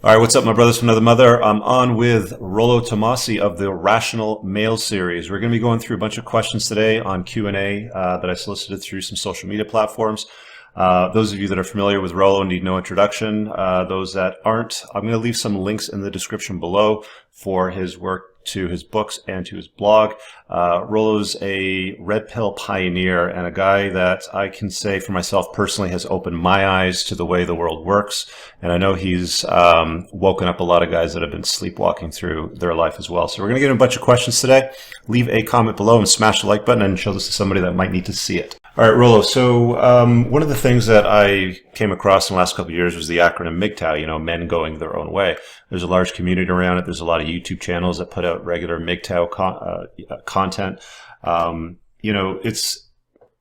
All right, what's up, my brothers from another mother? I'm on with Rollo Tomassi of the Rational Mail series. We're going to be going through a bunch of questions today on Q&A that I solicited through some social media platforms. Those of you that are familiar with Rollo need no introduction. Those that aren't, I'm going to leave some links in the description below for his work, to his books and to his blog. Rollo's a red pill pioneer and a guy that I can say for myself personally has opened my eyes to the way the world works. And I know he's woken up a lot of guys that have been sleepwalking through their life as well. So we're going to get a bunch of questions today. Leave a comment below and smash the like button and show this to somebody that might need to see it. All right, Rollo. So one of the things that I came across in the last couple of years was the acronym Mgtow, men going their own way. There's a large community around it. There's a lot of YouTube channels that put out regular Mgtow content. It's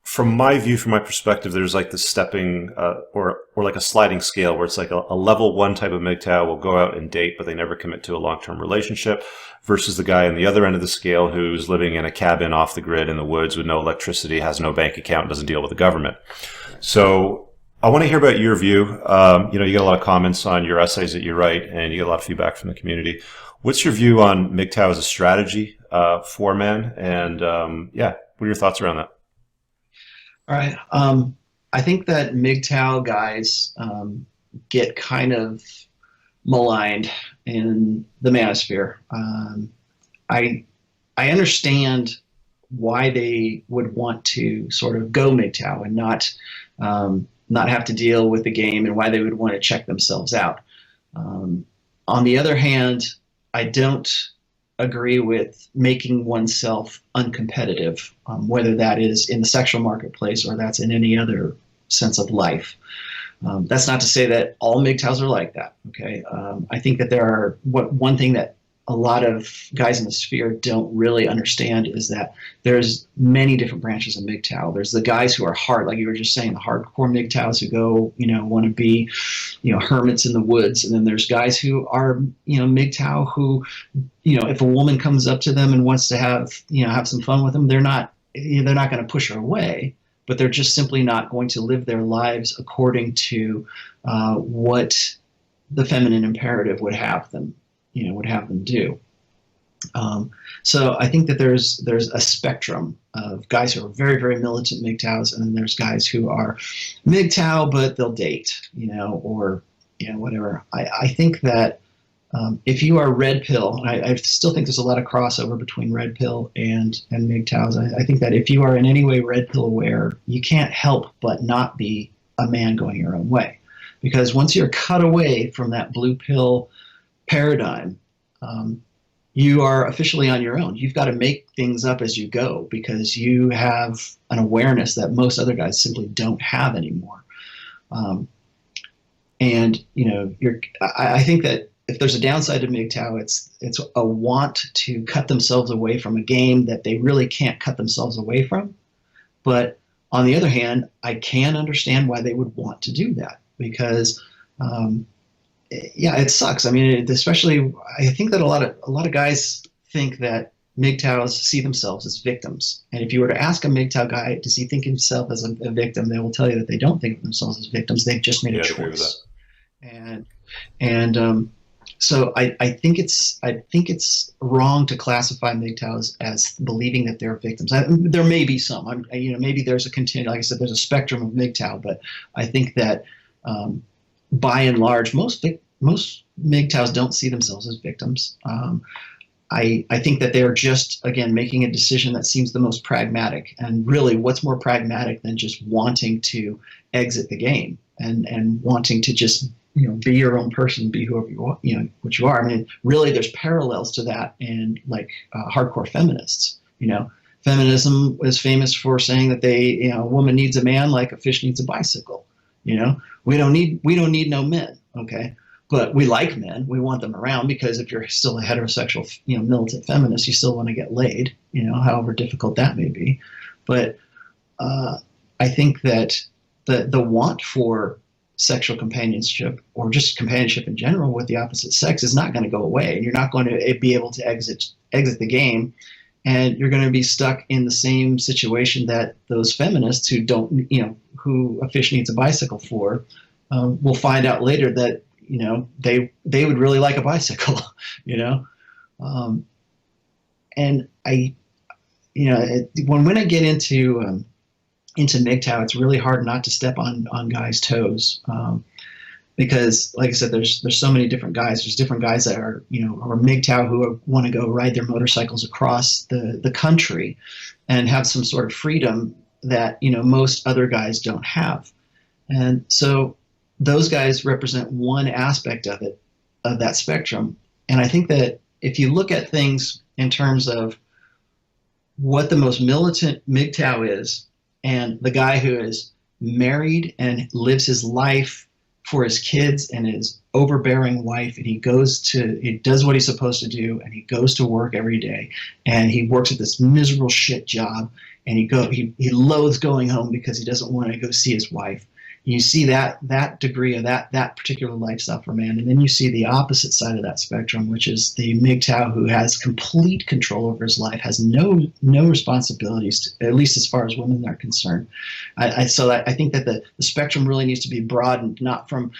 from my view, from my perspective, there's like the stepping or like a sliding scale where it's like a level one type of Mgtow will go out and date, but they never commit to a long-term relationship, versus the guy on the other end of the scale who's living in a cabin off the grid in the woods with no electricity, has no bank account, doesn't deal with the government. So I want to hear about your view. You get a lot of comments on your essays that you write, and you get a lot of feedback from the community. What's your view on Mgtow as a strategy for men? And what are your thoughts around that? All right. I think that Mgtow guys get kind of maligned in the manosphere. I I understand why they would want to sort of go Mgtow and not have to deal with the game, and why they would want to check themselves out. On the other hand, I don't agree with making oneself uncompetitive, whether that is in the sexual marketplace or that's in any other sense of life. That's not to say that all MGTOWs are like that. Okay, I think that there are one thing that a lot of guys in the sphere don't really understand is that there's many different branches of MGTOW. There's the guys who are hard, like you were just saying, the hardcore MGTOWs who go, want to be, hermits in the woods. And then there's guys who are, MGTOW who, if a woman comes up to them and wants to have some fun with them, they're not going to push her away, but they're just simply not going to live their lives according to what the feminine imperative would have them do. So I think that there's a spectrum of guys who are very, very militant MGTOWs, and then there's guys who are MGTOW, but they'll date, or whatever. I think that if you are red pill, and I still think there's a lot of crossover between red pill and MGTOWs. I think that if you are in any way red pill aware, you can't help but not be a man going your own way, because once you're cut away from that blue pill paradigm, you are officially on your own. You've got to make things up as you go, because you have an awareness that most other guys simply don't have anymore. I think that if there's a downside to MGTOW, it's a want to cut themselves away from a game that they really can't cut themselves away from. But on the other hand, I can understand why they would want to do that, because it sucks. I mean, especially, I think that a lot of guys think that MGTOWs see themselves as victims. And if you were to ask a MGTOW guy, does he think himself as a victim, they will tell you that they don't think of themselves as victims. They've just made a choice. So I think it's wrong to classify MGTOWs as believing that they're victims. There may be some. Maybe there's like I said, there's a spectrum of MGTOW, but I think that by and large, most MGTOWs don't see themselves as victims. I think that they're just, again, making a decision that seems the most pragmatic. And really, what's more pragmatic than just wanting to exit the game and wanting to just be your own person, be whoever you are, what you are. I mean, really, there's parallels to that in hardcore feminists. Feminism is famous for saying that a woman needs a man like a fish needs a bicycle. We don't need no men, okay? But we like men. We want them around, because if you're still a heterosexual, militant feminist, you still want to get laid, however difficult that may be. But I think that the want for sexual companionship, or just companionship in general with the opposite sex, is not going to go away. You're not going to be able to exit the game, and you're going to be stuck in the same situation that those feminists who don't, who a fish needs a bicycle for, will find out later that they would really like a bicycle, you know. And when I get into Mgtow, it's really hard not to step on guys' toes. Because, like I said, there's so many different guys. There's different guys that are Mgtow who want to go ride their motorcycles across the country and have some sort of freedom that most other guys don't have. And so those guys represent one aspect of that spectrum. And I think that if you look at things in terms of what the most militant Mgtow is, and the guy who is married and lives his life for his kids and his overbearing wife, and he does what he's supposed to do, and he goes to work every day, and he works at this miserable shit job, and he loathes going home because he doesn't want to go see his wife. You see that degree of that particular lifestyle for man, and then you see the opposite side of that spectrum, which is the Mgtow who has complete control over his life, has no responsibilities, at least as far as women are concerned. So I think that the spectrum really needs to be broadened, not from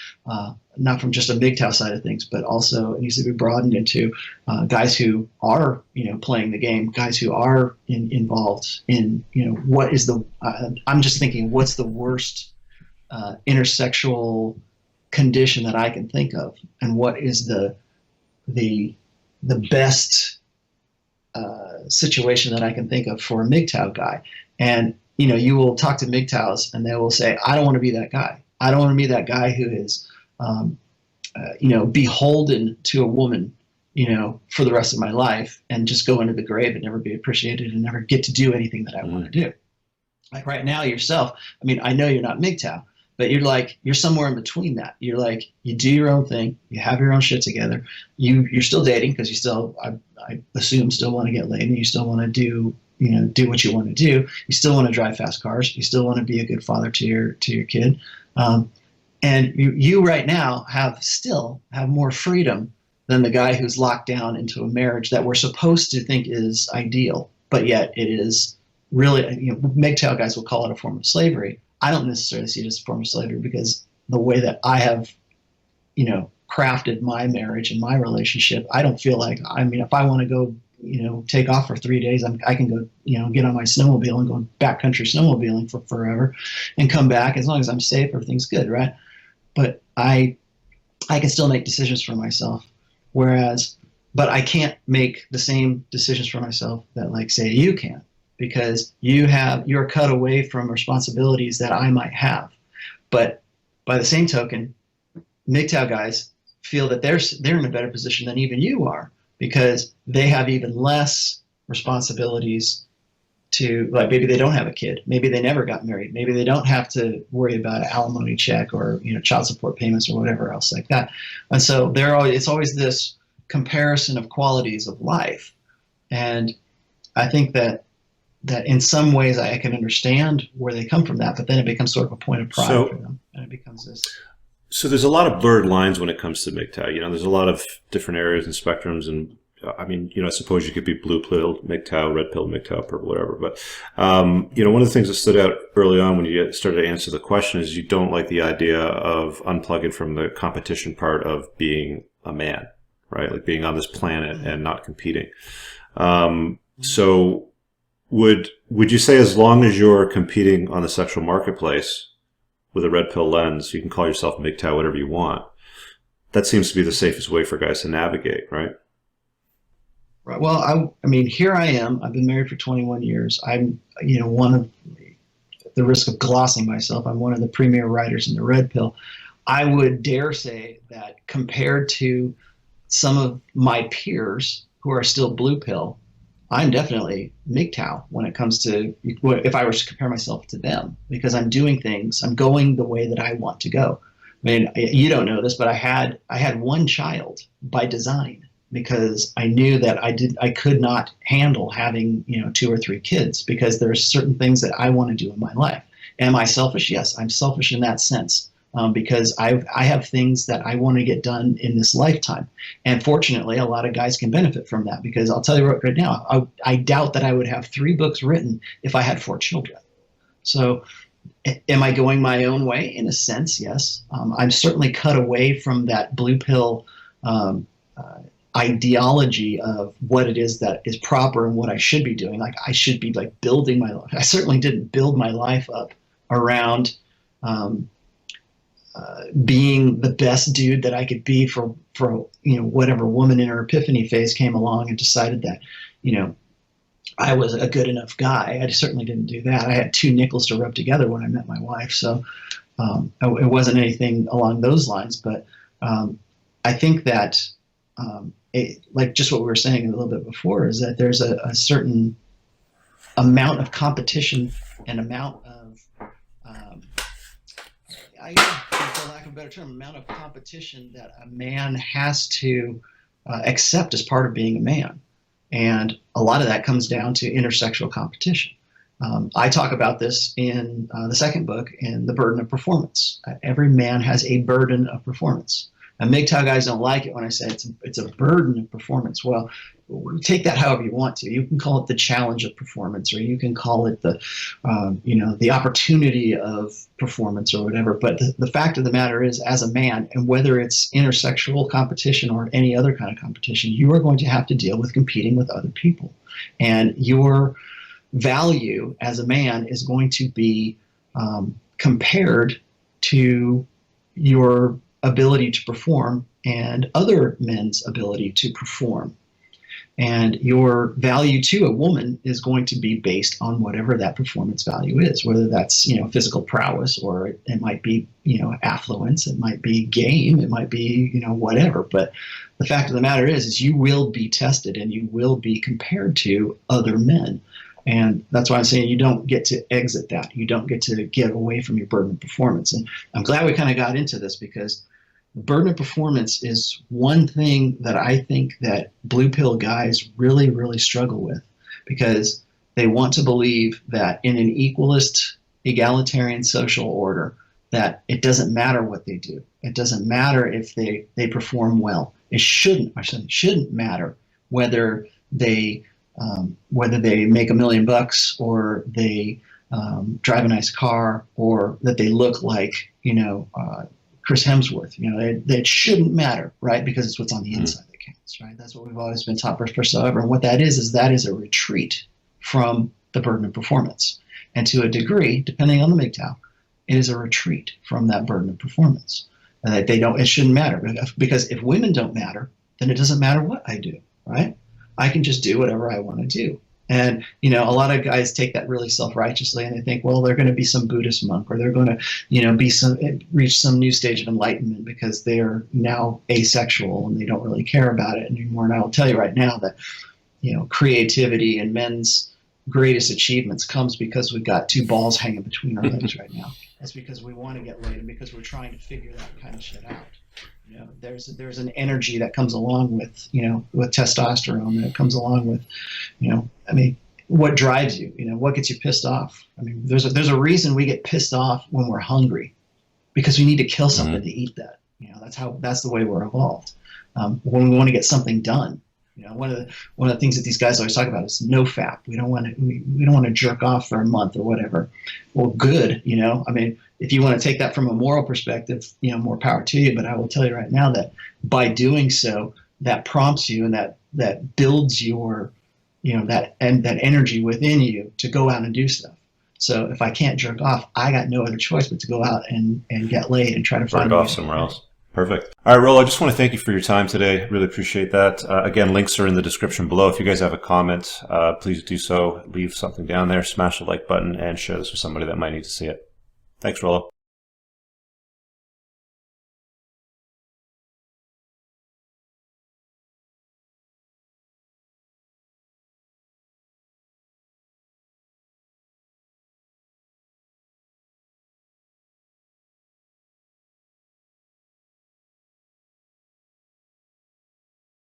just a Mgtow side of things, but also it needs to be broadened into guys who are playing the game, guys who are involved in what is the I'm just thinking, what's the worst intersexual condition that I can think of, and what is the best situation that I can think of for a Mgtow guy. And you will talk to Mgtows and they will say, I don't want to be that guy. I don't want to be that guy who is beholden to a woman for the rest of my life and just go into the grave and never be appreciated and never get to do anything that I want to do. Like right now yourself, I know you're not Mgtow, but you're somewhere in between that. You're like, you do your own thing, you have your own shit together. You're still dating because you still, I assume, still want to get laid, and you still want to do what you want to do. You still want to drive fast cars. You still want to be a good father to your kid. And you right now still have more freedom than the guy who's locked down into a marriage that we're supposed to think is ideal, but yet it is really, Mgtow guys will call it a form of slavery. I don't necessarily see it as a form of slavery, because the way that I have, crafted my marriage and my relationship, I don't feel like, if I want to go, take off for 3 days, I can go, get on my snowmobile and go backcountry snowmobiling for forever and come back. As long as I'm safe, everything's good, right? But I can still make decisions for myself. But I can't make the same decisions for myself that, like, say, you can, because you're cut away from responsibilities that I might have. But by the same token, Mgtow guys feel that they're in a better position than even you are, because they have even less responsibilities to, like, maybe they don't have a kid, maybe they never got married, maybe they don't have to worry about an alimony check or child support payments or whatever else like that. And so it's always this comparison of qualities of life. And I think that in some ways I can understand where they come from that, but then it becomes sort of a point of pride for them, and it becomes this. So there's a lot of blurred lines when it comes to Mgtow. There's a lot of different areas and spectrums, and I suppose you could be blue pill Mgtow, red pill Mgtow, purple, whatever. But one of the things that stood out early on when you started to answer the question is you don't like the idea of unplugging from the competition part of being a man, right? Like being on this planet and not competing. So would you say, as long as you're competing on the sexual marketplace with a red pill lens, you can call yourself Mgtow whatever you want? That seems to be the safest way for guys to navigate, right? Right. Well, here I am. I've been married for 21 years. I'm, one of, the risk of glossing myself, I'm one of the premier writers in the red pill. I would dare say that compared to some of my peers who are still blue pill, I'm definitely Mgtow when it comes to, if I were to compare myself to them, because I'm doing things, I'm going the way that I want to go. You don't know this, but I had one child by design, because I knew that I could not handle having 2 or 3 kids, because there are certain things that I want to do in my life. Am I selfish? Yes, I'm selfish in that sense. Because I have things that I want to get done in this lifetime. And fortunately, a lot of guys can benefit from that, because I'll tell you right now, I doubt that I would have 3 books written if I had 4 children. So Am I going my own way? In a sense, yes. I'm certainly cut away from that blue pill um, ideology of what it is that is proper and what I should be doing. Like I should be like building my life. I certainly didn't build my life up around um, being the best dude that I could be for whatever woman in her epiphany phase came along and decided that I was a good enough guy. I certainly didn't do that. I had two nickels to rub together when I met my wife, so it wasn't anything along those lines. But I think that, like just what we were saying a little bit before, is that there's a certain amount of competition and amount of, for lack of a better term, amount of competition that a man has to accept as part of being a man. And a lot of that comes down to intersexual competition. I talk about this in the second book, in The Burden of Performance. Every man has a burden of performance. And Mgtow guys don't like it when I say it's a burden of performance. Well, take that however you want to. You can call it the challenge of performance, or you can call it the opportunity of performance, or whatever. But the fact of the matter is, as a man, and whether it's intersexual competition or any other kind of competition, you are going to have to deal with competing with other people, and your value as a man is going to be compared to your ability to perform and other men's ability to perform. And your value to a woman is going to be based on whatever that performance value is, whether that's physical prowess, or it might be affluence, it might be game, it might be whatever. But the fact of the matter is you will be tested and you will be compared to other men. And that's why I'm saying you don't get to exit that. You don't get to get away from your burden of performance. And I'm glad we kind of got into this, because the burden of performance is one thing that I think that blue pill guys really, really struggle with, because they want to believe that in an equalist, egalitarian social order, that it doesn't matter what they do. It doesn't matter if they perform well. It shouldn't matter whether they make $1 million, or they drive a nice car, or that they look like Chris Hemsworth. It shouldn't matter, right? Because it's what's on the inside that counts, right? That's what we've always been taught forever. And what that is that is a retreat from the burden of performance. And to a degree, depending on the Mgtow, it is a retreat from that burden of performance. And that it shouldn't matter, because if women don't matter, then it doesn't matter what I do, right? I can just do whatever I want to do. And, a lot of guys take that really self-righteously, and they think, well, they're going to be some Buddhist monk, or they're going to, reach some new stage of enlightenment because they're now asexual and they don't really care about it anymore. And I will tell you right now that, creativity and men's greatest achievements comes because we've got two balls hanging between our legs right now. That's because we want to get laid, and because we're trying to figure that kind of shit out. There's an energy that comes along with with testosterone, that comes along with what drives you, what gets you pissed off. There's a reason we get pissed off when we're hungry, because we need to kill something to eat that. That's the way we're evolved. When we want to get something done, one of the things that these guys always talk about is no fap. We don't want to jerk off for a month or whatever. Well, good. If you want to take that from a moral perspective, more power to you. But I will tell you right now that by doing so, that prompts you, and that builds your, that energy within you to go out and do stuff. So if I can't jerk off, I got no other choice but to go out and get laid and try to find off somewhere else. Perfect. All right, Rollo, I just want to thank you for your time today. Really appreciate that. Again, links are in the description below. If you guys have a comment, please do so. Leave something down there, smash the like button, and share this with somebody that might need to see it. Thanks, Rollo.